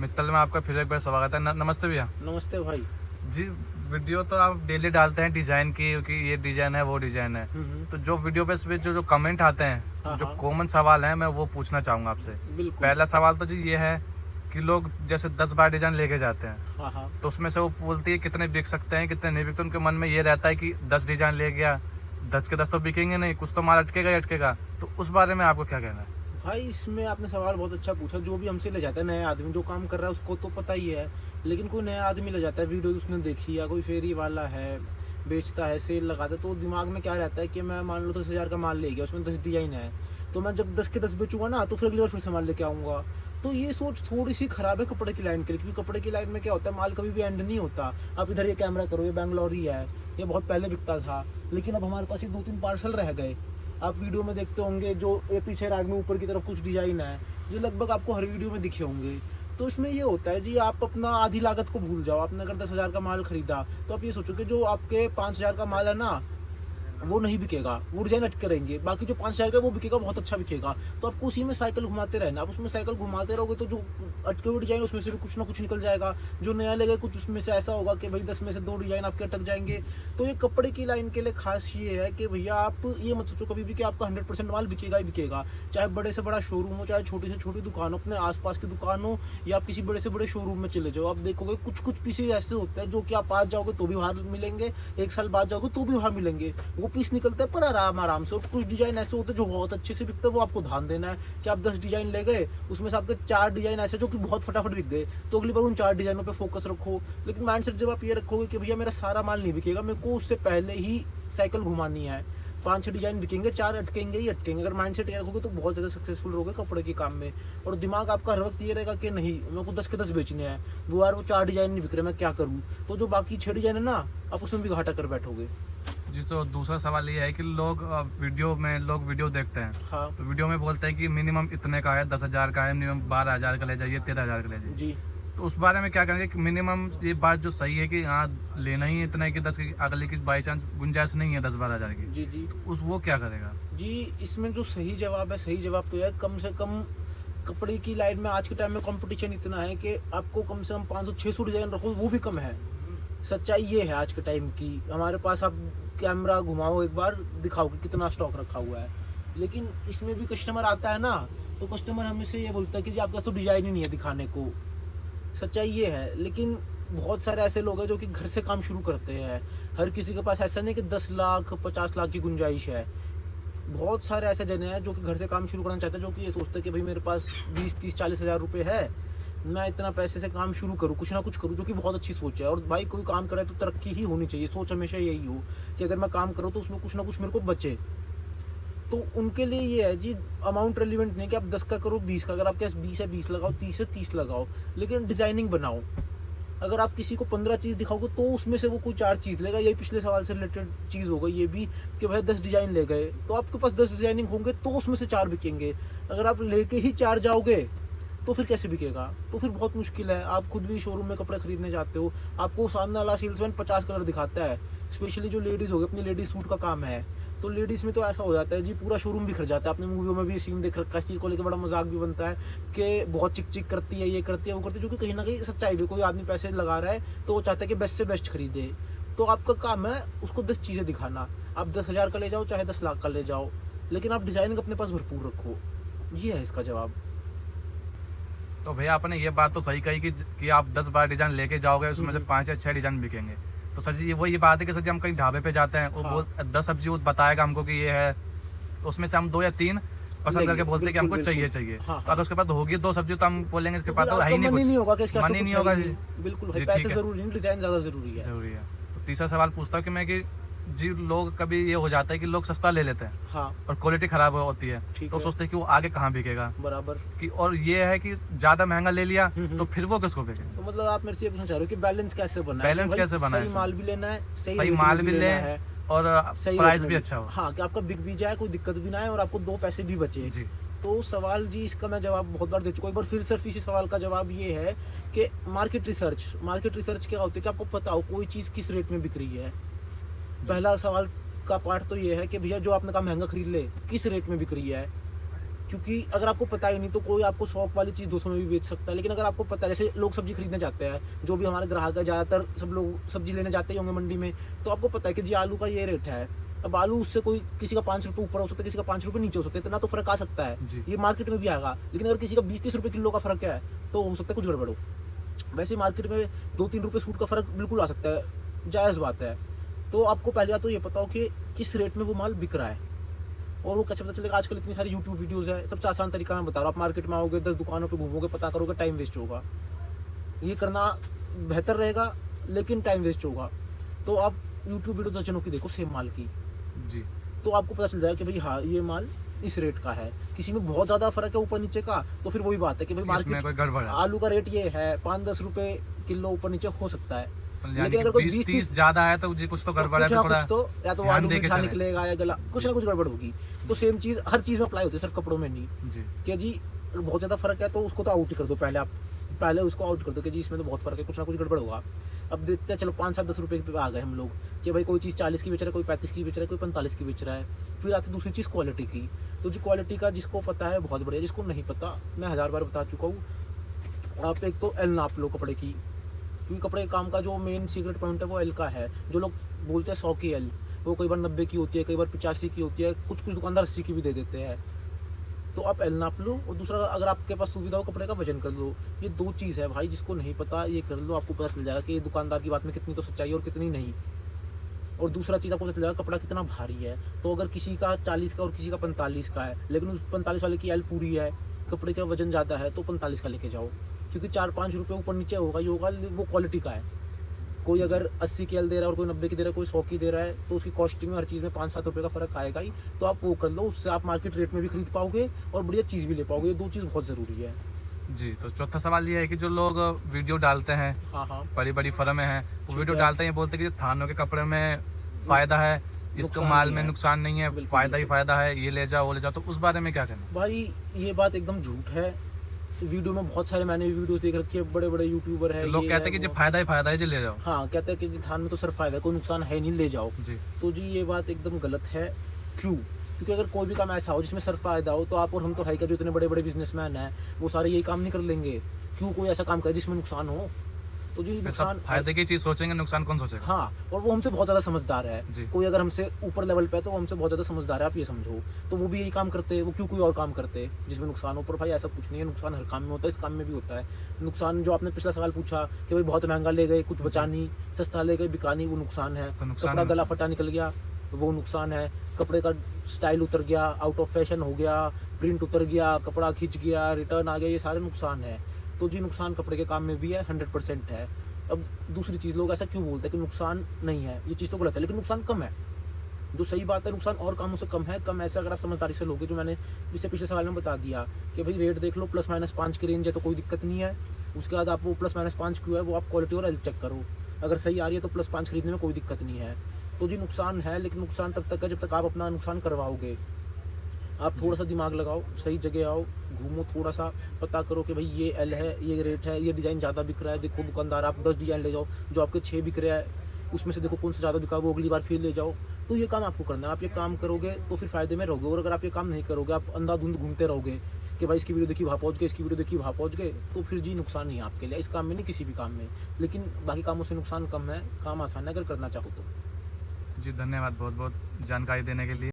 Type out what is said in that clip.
मित्तल में आपका फिर एक बार स्वागत है। नमस्ते भैया। नमस्ते भाई जी, वीडियो तो आप डेली डालते हैं डिजाइन की कि ये डिजाइन है वो डिजाइन है, तो जो वीडियो पे जो कमेंट आते हैं, हाँ, जो हाँ। कॉमन सवाल है मैं वो पूछना चाहूंगा आपसे। बिल्कुल। पहला सवाल तो जी ये है कि लोग जैसे 10-12 डिजाइन लेके जाते हैं, हाँ, हाँ। तो उसमें से वो बोलती है कितने बिक सकते हैं कितने नहीं बिकते। उनके मन में ये रहता है कि 10 डिजाइन ले गया, 10 के 10 तो बिकेंगे नहीं, कुछ तो माल अटकेगा ही अटकेगा। तो उस बारे में आपको क्या कहना है? भाई इसमें आपने सवाल बहुत अच्छा पूछा। जो भी हमसे ले जाता है नया आदमी जो काम कर रहा है उसको तो पता ही है, लेकिन कोई नया आदमी ले जाता है, वीडियो उसने देखी या कोई फेरी वाला है बेचता है, सेल लगाता है, तो दिमाग में क्या रहता है कि मैं मान लो 10,000 का माल ले गया, उसमें 10 डिजाइन है, तो मैं जब 10 के 10 बेचूंगा ना तो फिर अगली बार फिर से माल लेके आऊँगा। तो ये सोच थोड़ी सी खराब है कपड़े की लाइन के लिए, क्योंकि कपड़े की लाइन में क्या होता है, माल कभी भी एंड नहीं होता। आप इधर ये कैमरा करो, ये बैंगलोर ही है, ये बहुत पहले बिकता था, लेकिन अब हमारे पास ये 2-3 पार्सल रह गए। आप वीडियो में देखते होंगे जो ये पीछे रैक में ऊपर की तरफ कुछ डिजाइन है, ये लगभग आपको हर वीडियो में दिखे होंगे। तो इसमें ये होता है जी, आप अपना आधी लागत को भूल जाओ। आपने अगर 10,000 का माल खरीदा तो आप ये सोचो कि जो आपके 5,000 का माल है ना वो नहीं बिकेगा, वो डिजाइन अटके रहेंगे, बाकी जो 5,000 का वो बिकेगा, बहुत अच्छा बिकेगा। तो आपको उसी में साइकिल घुमाते रहना। आप उसमें साइकिल घुमाते रहोगे तो जो अटके हुए डिजाइन उसमें से भी कुछ ना कुछ निकल जाएगा। जो नया लगेगा कुछ उसमें से ऐसा होगा कि भाई 10 में से 2 डिजाइन आपके अटक जाएंगे। तो ये कपड़े की लाइन के लिए खास ये है कि भैया आप ये मत सोचो कभी भी कि आपका 100% माल बिकेगा ही बिकेगा। चाहे बड़े से बड़ा शोरूम हो, चाहे छोटी से छोटी दुकान हो, अपने आसपास की दुकान हो, या आप किसी बड़े से बड़े शोरूम में चले जाओ, आप देखोगे कुछ कुछ पीसेज ऐसे होते हैं जो कि आप आज जाओगे तो भी बाहर मिलेंगे, 1 साल बाद जाओगे तो भी बाहर मिलेंगे। वो पीस निकलते हैं पर आराम से। और कुछ डिजाइन ऐसे होते हैं जो बहुत अच्छे से बिकते हैं, वो आपको ध्यान देना है कि आप 10 डिजाइन ले गए, उसमें से आपके 4 डिजाइन ऐसे जो कि बहुत फटाफट बिक गए, तो अगली बार उन 4 डिजाइनों पे फोकस रखो। लेकिन माइंडसेट जब आप ये रखोगे कि भैया मेरा सारा माल नहीं बिकेगा, मेरे को उससे पहले ही साइकिल घुमानी है, 5-6 डिजाइन बिकेंगे, 4 अटकेंगे ही अटकेंगे। अगर माइंडसेट ये रखोगे तो बहुत ज़्यादा सक्सेसफुल रहोगे कपड़े के काम में। और दिमाग आपका हर वक्त ये रहेगा कि नहीं मेरे को 10 के 10 बेचने हैं, वो यार वो 4 डिजाइन नहीं बिक रहे, मैं क्या करूँ। तो जो बाकी 6 डिजाइन है ना, आप उसमें भी घाटा कर बैठोगे। जी, तो दूसरा सवाल ये है कि लोग वीडियो देखते हैं, हाँ तो वीडियो में बोलते हैं कि मिनिमम इतने का है, 10,000 का है, मिनिमम 12,000 का ले जाइए, 13,000 का ले जाइए जी। तो उस बारे में क्या करेंगे कि मिनिमम ये बात जो सही है कि हाँ लेना ही इतना है कि 10 की अगले की बाई चांस गुंजाइश नहीं है 10-12,000 की, जी। जी तो वो क्या करेगा? जी, इसमें जो सही जवाब है, सही जवाब तो है कम से कम कपड़े की लाइन में आज के टाइम में कंपटीशन इतना है कि आपको कम से कम 500-600 डिजाइन रखो, वो भी कम है। सच्चाई ये है आज के टाइम की। हमारे पास आप कैमरा घुमाओ एक बार, दिखाओ कि कितना स्टॉक रखा हुआ है। लेकिन इसमें भी कस्टमर आता है ना, तो कस्टमर हमें से ये बोलता है कि जी आपके पास तो डिजाइन ही नहीं है दिखाने को। सच्चाई ये है, लेकिन बहुत सारे ऐसे लोग हैं जो कि घर से काम शुरू करते हैं। हर किसी के पास ऐसा नहीं कि 10 लाख 50 लाख की गुंजाइश है। बहुत सारे ऐसे जने हैं जो कि घर से काम शुरू करना चाहते हैं, जो कि ये सोचते हैं कि भाई मेरे पास 20-30-40 हज़ार रुपये है, मैं इतना पैसे से काम शुरू करूँ, कुछ ना कुछ करूँ, जो कि बहुत अच्छी सोच है। और भाई कोई काम करे तो तरक्की ही होनी चाहिए। सोच हमेशा यही हो कि अगर मैं काम करूँ तो उसमें कुछ ना कुछ मेरे को बचे। तो उनके लिए ये है जी, अमाउंट रेलिवेंट नहीं कि आप 10 का करो 20 का। अगर आपके पास 20 है 20 लगाओ, 30 है 30 लगाओ, लेकिन डिजाइनिंग बनाओ। अगर आप किसी को 15 चीज़ दिखाओगे तो उसमें से वो कोई 4 चीज़ लेगा। यही पिछले सवाल से रिलेटेड चीज़ होगा ये भी कि भाई 10 डिजाइन ले गए तो आपके पास 10 डिजाइनिंग होंगे तो उसमें से 4 बिकेंगे। अगर आप लेके ही 4 जाओगे तो फिर कैसे बिकेगा? तो फिर बहुत मुश्किल है। आप खुद भी शोरूम में कपड़े खरीदने जाते हो, आपको सामने वाला सेल्समैन 50 कलर दिखाता है। स्पेशली जो लेडीज़ हो गई, अपनी लेडीज सूट का काम है, तो लेडीज़ में तो ऐसा हो जाता है जी, पूरा शोरूम बिखर जाता है। आपने मूवियों में भी सीन देख रखा है, इस चीज़ को लेकर बड़ा मजाक भी बनता है कि बहुत चिक चिक करती है, ये करती है वो करती है, जो कि कहीं ना कहीं सच्चाई भी। कोई आदमी पैसे लगा रहा है तो वो चाहता है कि बेस्ट से बेस्ट खरीदे। तो आपका काम है उसको 10 चीज़ें दिखाना। आप 10,000 का ले जाओ चाहे 10 लाख का ले जाओ, लेकिन आप डिज़ाइनिंग अपने पास भरपूर रखो। ये है इसका जवाब। तो भैया आपने ये बात तो सही कही कि आप 10-12 डिजाइन लेके जाओगे, उसमें से 5 या 6 डिजाइन बिकेंगे। तो सर जी वो ये बात है कि सर जी हम कहीं ढाबे पे जाते हैं, वो 10 सब्जी वो बताएगा हमको कि ये है, तो उसमें से हम 2 या 3 पसंद करके बोलते हैं कि हमको चाहिए। हाँ, तो अगर उसके पास होगी 2 सब्जी तो हम बोलेंगे इसके पास तो है ही नहीं, नहीं होगा कि इसके पास मन तो ही कुछ नहीं है होगा ही जी। नहीं। बिल्कुल भाई, जी, पैसे ठीक है। जरूरी नहीं, डिजाइन ज्यादा जरूरी है। जरूरी है। तो तीसरा सवाल पूछता हूँ कि मैं कि जी लोग कभी ये हो जाता है कि लोग सस्ता ले लेते हैं हाँ और क्वालिटी खराब होती है, ठीक तो है। सोचते हैं कि वो आगे कहाँ बिकेगा बराबर। कि, और ये है कि ज्यादा महंगा ले लिया तो फिर वो किसको बिकेगा? तो मतलब आप मेरे से ये पूछना चाह रहे हो कि बैलेंस कैसे बना है? बैलेंस कि भाई कैसे बना है? सही माल भी लेना है, सही रेट माल में भी ले लेना है, और सही प्राइस रेट भी में अच्छा हो। हाँ, कि आपका बिक भी जाए, कोई दिक्कत भी ना है और आपको 2 पैसे भी बचे। जी। तो सवाल जी इसका मैं जवाब बहुत बार दे चुका हूँ। एक बार फिर सिर्फ इसी सवाल का जवाब ये है कि मार्केट रिसर्च क्या होती है कि आपको पता हो कोई चीज़ किस रेट में बिक रही है। पहला सवाल का पार्ट तो ये है कि भैया जो आपने कहा महंगा खरीद ले, किस रेट में बिक रही है। क्योंकि अगर आपको पता ही नहीं तो कोई आपको शौक वाली चीज़ 200 में भी बेच सकता है, लेकिन अगर आपको पता है, जैसे लोग सब्जी खरीदने जाते हैं, जो भी हमारे ग्राहक है, ज़्यादातर सब लोग सब्जी लेने जाते ही होंगे मंडी में, तो आपको पता है कि जी आलू का ये रेट है। अब आलू उससे कोई किसी का 5 रुपये ऊपर हो सकता है, किसी का 5 रुपये नीचे हो सकता है, इतना तो फर्क आ सकता है, ये मार्केट में भी आएगा। लेकिन अगर किसी का 20-30 रुपये किलो का फर्क है तो हो सकता है कुछ गड़बड़ हो। वैसे मार्केट में 2-3 रुपये सूट का फर्क बिल्कुल आ सकता है, जायज़ बात है। तो आपको पहले बात तो ये पता हो कि किस रेट में वो माल बिक रहा है, और वो कैसे पता चलेगा। आजकल इतनी सारी यूट्यूब वीडियोस है, सबसे आसान तरीका मैं बता रहा हूँ। आप मार्केट में आओगे, 10 दुकानों पे घूमोगे, पता करोगे, टाइम वेस्ट होगा। ये करना बेहतर रहेगा, लेकिन टाइम वेस्ट होगा। तो आप यूट्यूब वीडियो 10 जनों की देखो सेम माल की, जी, तो आपको पता चल जाएगा कि भाई हाँ ये माल इस रेट का है। किसी में बहुत ज़्यादा फर्क है ऊपर नीचे का, तो फिर वही बात है कि भाई इसमें मार्केट कोई गड़बड़ है। आलू का रेट ये है, 5-10 रुपये किलो ऊपर नीचे हो सकता है। यानी लेकिन कि अगर कोई 20-30 20-30 ज्यादा है तो जी कुछ तो गड़बड़ है, कुछ ना तो थोड़ा कुछ तो, या तो ध्यान आलू दे के मीठा चलें। निकलेगा या गला, कुछ ना कुछ गड़बड़ होगी। तो सेम चीज़ हर चीज़ में अप्लाई होती है, सिर्फ कपड़ों में नहीं। जी, कि जी बहुत ज़्यादा फर्क है तो उसको तो आउट ही कर दो, पहले उसको आउट कर दो कि जी इसमें तो बहुत फर्क है, कुछ ना कुछ गड़बड़ होगा। अब देखते हैं, चलो 5-7-10 रुपये पे आ गए हम लोग कि भाई कोई चीज़ 40 की बेच रहा है, कोई 35 की बेच रहा है, कोई 45 की बेच रहा है। फिर आती दूसरी चीज़ क्वालिटी की। तो जी क्वालिटी का जिसको पता है बहुत बढ़िया, जिसको नहीं पता मैं 1000 बार बता चुका हूँ, आप एक तो एल नाप लो कपड़े की, क्योंकि कपड़े के काम का जो मेन सीक्रेट पॉइंट है वो एल का है। जो लोग बोलते हैं 100 की एल, वो कई बार 90 की होती है, कई बार 85 की होती है, कुछ दुकानदार 80 की भी दे देते हैं। तो आप एल नाप लो, और दूसरा अगर आपके पास सुविधा हो कपड़े का वजन कर लो। ये 2 चीज़ है भाई, जिसको नहीं पता ये कर लो, आपको पता चल जाएगा कि ये दुकानदार की बात में कितनी तो सच्चाई है और कितनी नहीं। और दूसरा चीज़ आपको पता चल जाएगा कपड़ा कितना भारी है। तो अगर किसी का 40 का और किसी का 45 का है, लेकिन उस 45 वाले की एल पूरी है, कपड़े का वजन ज़्यादा है, तो 45 का लेके जाओ, क्योंकि 4-5 रुपये ऊपर नीचे होगा ये होगा, वो क्वालिटी का है। कोई अगर 80 की एल दे रहा है और कोई 90 की दे रहा है, कोई 100 की दे रहा है, तो उसकी कॉस्टिंग में हर चीज़ में 5-7 रुपये का फर्क आएगा ही। तो आप वो कर लो, उससे आप मार्केट रेट में भी खरीद पाओगे और बढ़िया चीज़ भी ले पाओगे। ये 2 चीज़ बहुत ज़रूरी है। जी। तो चौथा सवाल ये है कि जो लोग वीडियो डालते हैं, हाँ हाँ, बड़ी बड़ी फर्में हैं, वो ठीक वीडियो है। डालते हैं, ये बोलते हैं कि थानों के कपड़े में फायदा है, इसको नुकसान माल नहीं में है। नुकसान नहीं है, बिल्कुल, फायदा ही बिल्कुल। फायदा है, ये ले जाओ वो ले जाओ, तो उस बारे में क्या कहना? भाई ये बात एकदम झूठ है। वीडियो में बहुत सारे मैंने वीडियोस देख रखी है, बड़े बड़े यूट्यूबर है, लोग ये कहते है, हैं कि जो वो। फायदा ही फायदा है, जो ले जाओ। हाँ, कहते हैं कि जी धान में तो सिर्फ फायदा है, कोई नुकसान है नहीं, ले जाओ। जी, तो जी ये बात एकदम गलत है। क्यों? क्योंकि अगर कोई भी काम ऐसा हो जिसमें सिर्फ फायदा हो, तो आप और हम तो है क्या, जो इतने बड़े बड़े बिजनेसमैन हैं वो सारे यही काम नहीं कर लेंगे। क्यों कोई ऐसा काम करे जिसमें नुकसान हो? तो जी फिर नुकसान, सब फायदे की चीज सोचेंगे, नुकसान कौन सोचेगा? हाँ, और वो हमसे बहुत ज़्यादा समझदार है। जी। कोई अगर हमसे ऊपर लेवल पे है तो वो हमसे बहुत ज़्यादा समझदार है, आप ये समझो। तो वो भी यही काम करते हैं, वो क्यों कोई और काम करते हैं जिसमें नुकसान हो? पर भाई ऐसा कुछ नहीं है, नुकसान हर काम में होता है, इस काम में भी होता है नुकसान। जो आपने पिछला सवाल पूछा कि भाई बहुत महंगा ले गए, कुछ बचा नहीं, सस्ता ले गए, बिका नहीं, वो नुकसान है। तो नुकसान कपड़ा है। गला फटा निकल गया, वो नुकसान है। कपड़े का स्टाइल उतर गया, आउट ऑफ फैशन हो गया, प्रिंट उतर गया, कपड़ा खिंच गया, रिटर्न आ गया, ये सारे नुकसान है। तो जी नुकसान कपड़े के काम में भी है, 100% है। अब दूसरी चीज़, लोग ऐसा क्यों बोलते हैं कि नुकसान नहीं है, ये चीज़ तो गलत है, लेकिन नुकसान कम है। जो सही बात है, नुकसान और कामों से कम है। कम ऐसे अगर आप समझदारी से लोगे, जो मैंने इससे पिछले सवाल में बता दिया कि भाई रेट देख लो, +-5 की रेंज है तो कोई दिक्कत नहीं है। उसके बाद आप वो +-5 क्यों है, वो आप क्वालिटी और चेक करो, अगर सही आ रही है तो +5 खरीदने में कोई दिक्कत नहीं है। तो जी नुकसान है, लेकिन नुकसान तब तक है जब तक आप अपना नुकसान करवाओगे। आप थोड़ा सा दिमाग लगाओ, सही जगह आओ, घूमो, थोड़ा सा पता करो कि भाई ये एल है, ये रेट है, ये डिज़ाइन ज़्यादा बिक रहा है, देखो दुकानदार, आप 10 डिज़ाइन ले जाओ, जो आपके 6 बिक रहा है उसमें से देखो कौन सा ज़्यादा बिका, वो अगली बार फिर ले जाओ। तो ये काम आपको करना है। आप ये काम करोगे तो फिर फ़ायदे में रहोगे। और अगर आप ये काम नहीं करोगे, आप अंधाधुंध घूमते रहोगे कि भाई इसकी वीडियो देखी वहाँ पहुँच गए, इसकी वीडियो देखी वहाँ पहुँच गए, तो फिर जी नुकसान नहीं है आपके लिए, इस काम में नहीं, किसी भी काम में। लेकिन बाकी कामों से नुकसान कम है, काम आसान है अगर करना चाहो तो। जी, धन्यवाद बहुत बहुत जानकारी देने के लिए।